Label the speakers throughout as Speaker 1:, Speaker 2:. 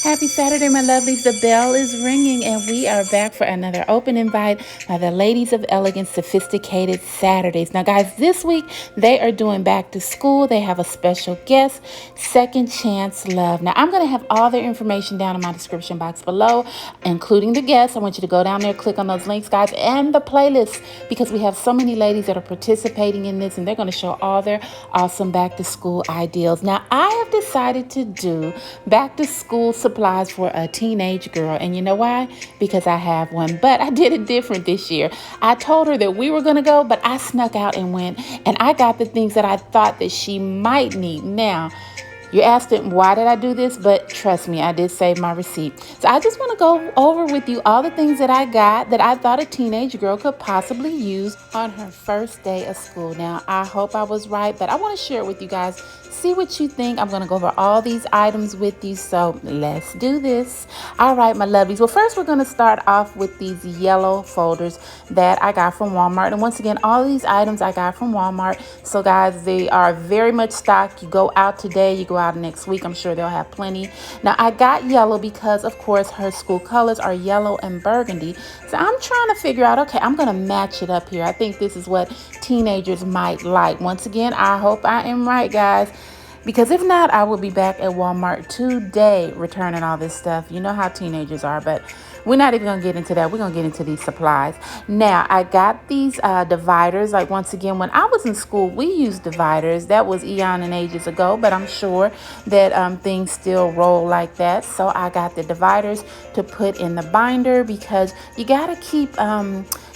Speaker 1: Happy Saturday, my lovelies. The bell is ringing, and we are back for another open invite by the Ladies of Elegance Sophisticated Saturdays. Now, guys, this week they are doing back to school. They have a special guest, Second Chance Love. Now, I'm going to have all their information down in my description box below, including the guests. I want you to go down there, click on those links, guys, and the playlist, because we have so many ladies that are participating in this, and they're going to show all their awesome back to school ideals. Now, I have decided to do back to school supplies for a teenage girl. And you know why? Because I have one. But I did it different this year. I told her that we were going to go, but I snuck out and went. And I got the things that I thought that she might need. Now, you asked it, why did I do this? But trust me, I did save my receipt. So I just want to go over with you all the things that I got that I thought a teenage girl could possibly use on her first day of school. Now, I hope I was right, but I want to share it with you guys. See what you think. I'm going to go over all these items with you. So let's do this. All right, my lovelies. Well, first we're going to start off with these yellow folders that I got from Walmart. And once again, all these items I got from Walmart. So guys, they are very much stocked. You go out today, you go out next week. I'm sure they'll have plenty. Now, I got yellow because, of course, her school colors are yellow and burgundy. So I'm trying to figure out, okay, I'm going to match it up here. I think this is what teenagers might like. Once again, I hope I am right, guys. Because if not, I will be back at Walmart today returning all this stuff. You know how teenagers are, but we're not even going to get into that. We're going to get into these supplies. Now, I got these dividers. Like, once again, when I was in school, we used dividers. That was eon and ages ago, but I'm sure that things still roll like that. So I got the dividers to put in the binder because you got to keep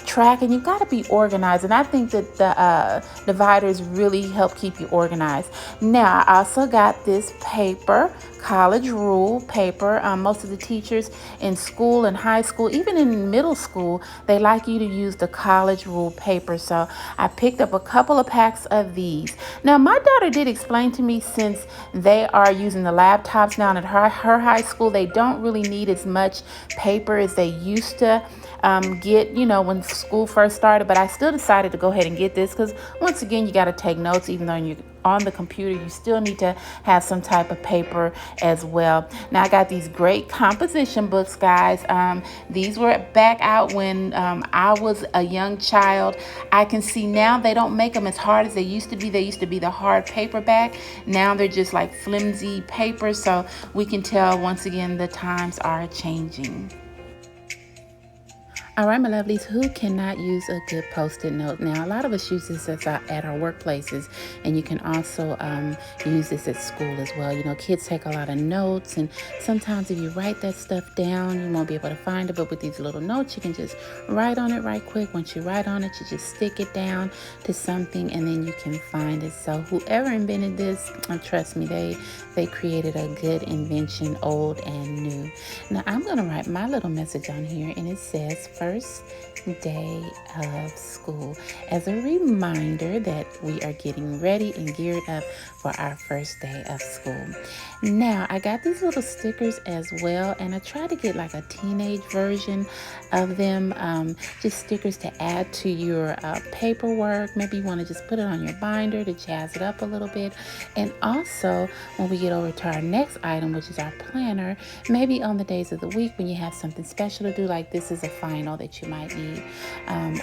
Speaker 1: track and you got to be organized, and I think that the dividers really help keep you organized. Now, I also got this paper, college rule paper. Most of the teachers in school and high school, even in middle school, they like you to use the college rule paper. So I picked up a couple of packs of these. Now, my daughter did explain to me, since they are using the laptops now at her high school, they don't really need as much paper as they used to get, when school first started. But I still decided to go ahead and get this because, once again, you got to take notes. Even though you're on the computer, you still need to have some type of paper as well. Now, I got these great composition books, guys. These were back out when I was a young child. I can see now they don't make them as hard as they used to be. They used to be the hard paperback. Now they're just like flimsy paper. So we can tell, once again, the times are changing. All right, my lovelies, who cannot use a good Post-it note? Now, a lot of us use this at our workplaces, and you can also use this at school as well. Kids take a lot of notes, and sometimes if you write that stuff down, you won't be able to find it. But with these little notes, you can just write on it right quick. Once you write on it, you just stick it down to something, and then you can find it. So whoever invented this, trust me, they created a good invention, old and new. Now, I'm going to write my little message on here, and it says, first day of school, as a reminder that we are getting ready and geared up for our first day of school. Now, I got these little stickers as well, and I tried to get like a teenage version of them, just stickers to add to your paperwork. Maybe you want to just put it on your binder to jazz it up a little bit. And also, when we get over to our next item, which is our planner, maybe on the days of the week when you have something special to do, like this is a final that you might need,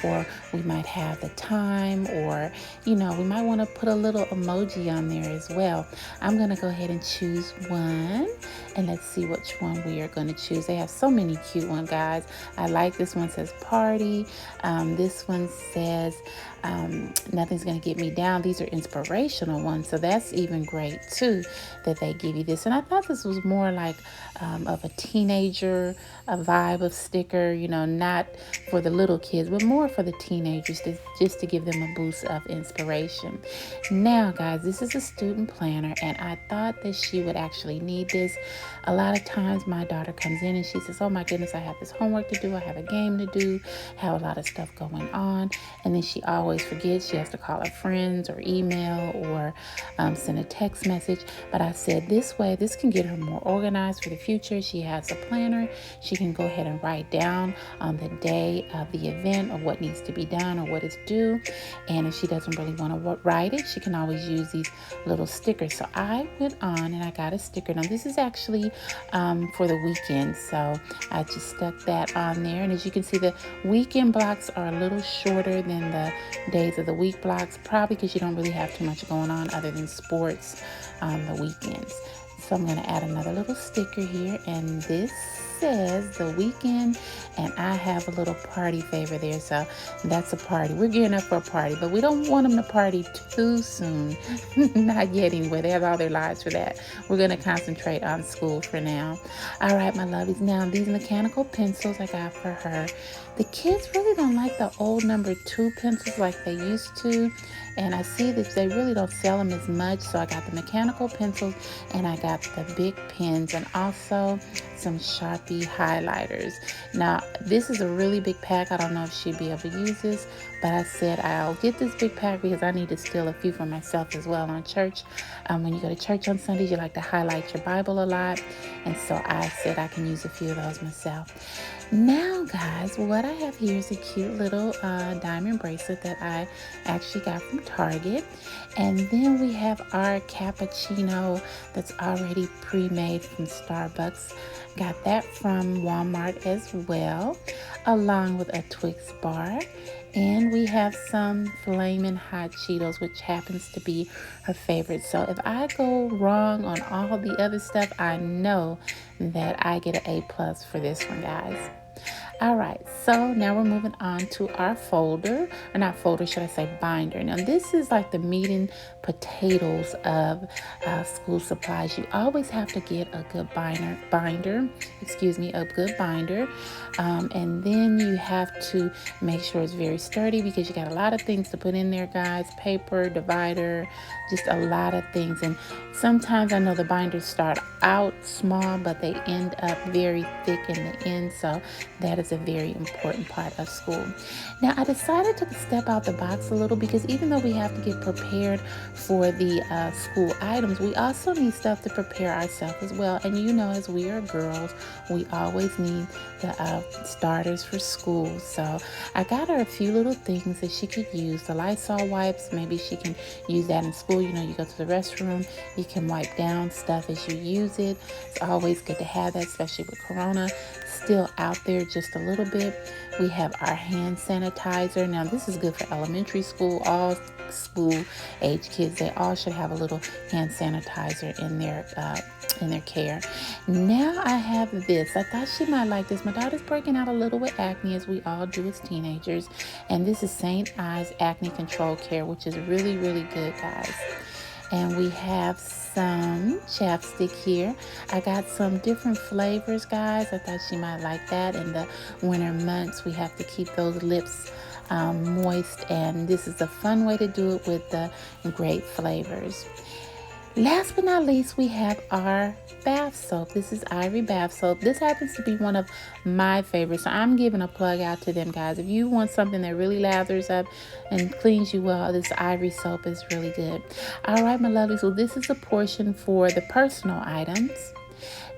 Speaker 1: or we might have the time, or we might want to put a little emoji on there as well. I'm going to go ahead and choose one, and let's see which one we are going to choose. They have so many cute ones, guys. I like this one. Says party. This one says nothing's going to get me down. These are inspirational ones, so that's even great too, that they give you this. And I thought this was more like of a teenager, a vibe of sticker, not for the little kids, but more for the teenagers, just to give them a boost of inspiration. Now, guys, this is a student planner, and I thought that she would actually need this. A lot of times my daughter comes in and she says, oh my goodness, I have this homework to do, I have a game to do, have a lot of stuff going on, and then she always forgets. She has to call her friends or email or send a text message. But I said, this way, this can get her more organized for the future. She has a planner. She can go ahead and write down on the day of the event or what needs to be done or what is due. And if she doesn't really want to write it, she can always use these little stickers. So I went on and I got a sticker. Now this is actually for the weekend, so I just stuck that on there. And as you can see, the weekend blocks are a little shorter than the days of the week blocks, probably because you don't really have too much going on other than sports on the weekends. So I'm going to add another little sticker here, and this says the weekend, and I have a little party favor there, so that's a party. We're gearing up for a party, but we don't want them to party too soon. Not yet anyway. They have all their lives for that. We're going to concentrate on school for now. All right, my lovies. Now, these mechanical pencils I got for her. The kids really don't like the old number 2 pencils like they used to, and I see that they really don't sell them as much, so I got the mechanical pencils and I got the big pens and also some Sharpie highlighters. Now, this is a really big pack. I don't know if she'd be able to use this, but I said I'll get this big pack because I need to steal a few for myself as well on church. When you go to church on Sundays, you like to highlight your Bible a lot, and so I said I can use a few of those myself. Now, guys, what I have here is a cute little diamond bracelet that I actually got from Target. And then we have our cappuccino that's already pre-made from Starbucks. Got that from Walmart as well, along with a Twix bar. And we have some Flamin' Hot Cheetos, which happens to be her favorite. So if I go wrong on all the other stuff, I know that I get an A+ for this one, guys. All right, so now we're moving on to our folder, or not folder, should I say binder. Now this is like the meat and potatoes of school supplies. You always have to get a good binder, and then you have to make sure it's very sturdy because you got a lot of things to put in there, guys. Paper, divider, just a lot of things. And sometimes I know the binders start out small, but they end up very thick in the end, so that is a very important part of school. Now, I decided to step out the box a little because even though we have to get prepared for the school items, we also need stuff to prepare ourselves as well. And you know, as we are girls, we always need the starters for school. So I got her a few little things that she could use. The Lysol wipes, maybe she can use that in school. You know, you go to the restroom, you can wipe down stuff as you use it. It's always good to have that, especially with Corona still out there just a little bit. We have our hand sanitizer. Now this is good for elementary school, all school age kids. They all should have a little hand sanitizer in their care. Now I have this. I thought she might like this. My daughter's breaking out a little with acne, as we all do as teenagers, and this is St. Ives Acne Control Care, which is really, really good, guys. And we have some chapstick here. I got some different flavors, guys. I thought she might like that. In the winter months, we have to keep those lips moist, and this is a fun way to do it with the great flavors. Last but not least, we have our bath soap. This is Ivory bath soap. This happens to be one of my favorites, so I'm giving a plug out to them, guys. If you want something that really lathers up and cleans you well, this Ivory soap is really good. All right, my lovelies, so this is a portion for the personal items.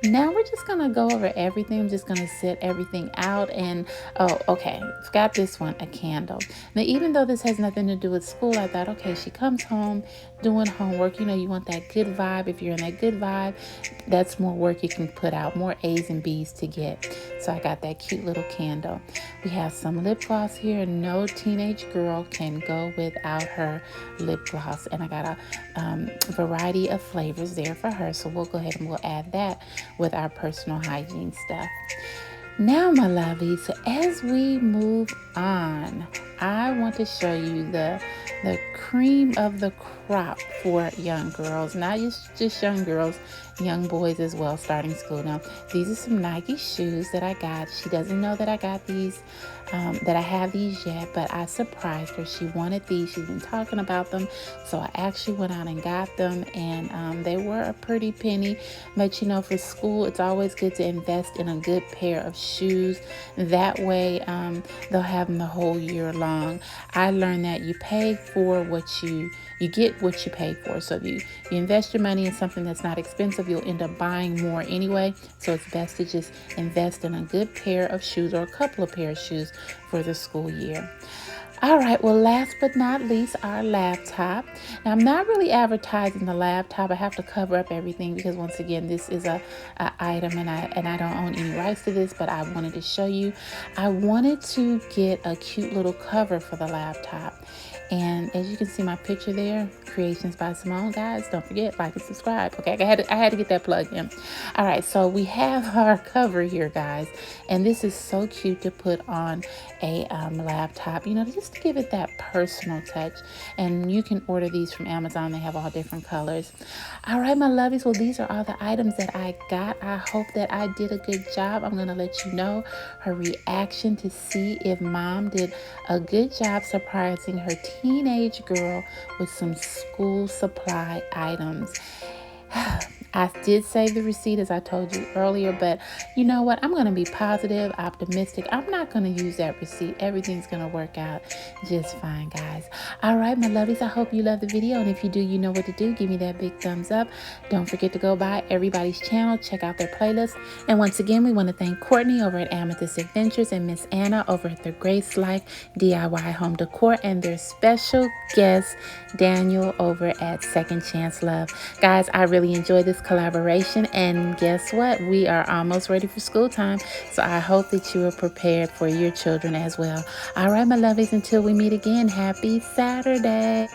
Speaker 1: Now we're just gonna go over everything. I'm just gonna set everything out. And oh, okay, forgot this one, a candle. Now, even though this has nothing to do with school, I thought, okay, she comes home doing homework, you know, you want that good vibe. If you're in that good vibe, that's more work you can put out, more A's and B's to get. So I got that cute little candle. We have some lip gloss here. No teenage girl can go without her lip gloss, and I got a variety of flavors there for her, so we'll go ahead and we'll add that with our personal hygiene stuff. Now, my lovelies, so as we move on, I want to show you the cream of the crop for young girls, not just young girls, young boys as well, starting school. Now, these are some Nike shoes that I got. She doesn't know that I got these, that I have these yet, but I surprised her. She wanted these. She's been talking about them, so I actually went out and got them, and they were a pretty penny. But you know, for school, it's always good to invest in a good pair of shoes. That way, they'll have them the whole year long. long. I learned that you pay for what you get what you pay for. So if you invest your money in something that's not expensive, you'll end up buying more anyway. So it's best to just invest in a good pair of shoes or a couple of pairs of shoes for the school year. All right, well, last but not least, our laptop. Now, I'm not really advertising the laptop. I have to cover up everything because, once again, this is a item, and I don't own any rights to this, but I wanted to show you. I wanted to get a cute little cover for the laptop. And as you can see my picture there, Creations by Simone. Guys, don't forget, like and subscribe. Okay, I had to get that plug in. All right, so we have our cover here, guys. And this is so cute to put on a laptop, you know, just to give it that personal touch. And you can order these from Amazon. They have all different colors. All right, my lovies. Well, these are all the items that I got. I hope that I did a good job. I'm going to let you know her reaction to see if mom did a good job surprising her teenage girl with some school supply items. I did save the receipt, as I told you earlier, but you know what? I'm going to be positive, optimistic. I'm not going to use that receipt. Everything's going to work out just fine, guys. All right, my lovelies, I hope you love the video, and if you do, you know what to do. Give me that big thumbs up. Don't forget to go by everybody's channel, check out their playlist. And once again, we want to thank Courtney over at Amethyst Adventures and Miss Anna over at the Grace Life DIY Home Decor, and their special guest, Daniel, over at Second Chance Love. Guys, I really enjoyed this collaboration, and guess what? We are almost ready for school time, so I hope that you are prepared for your children as well. All right, my lovies, until we meet again, happy Saturday.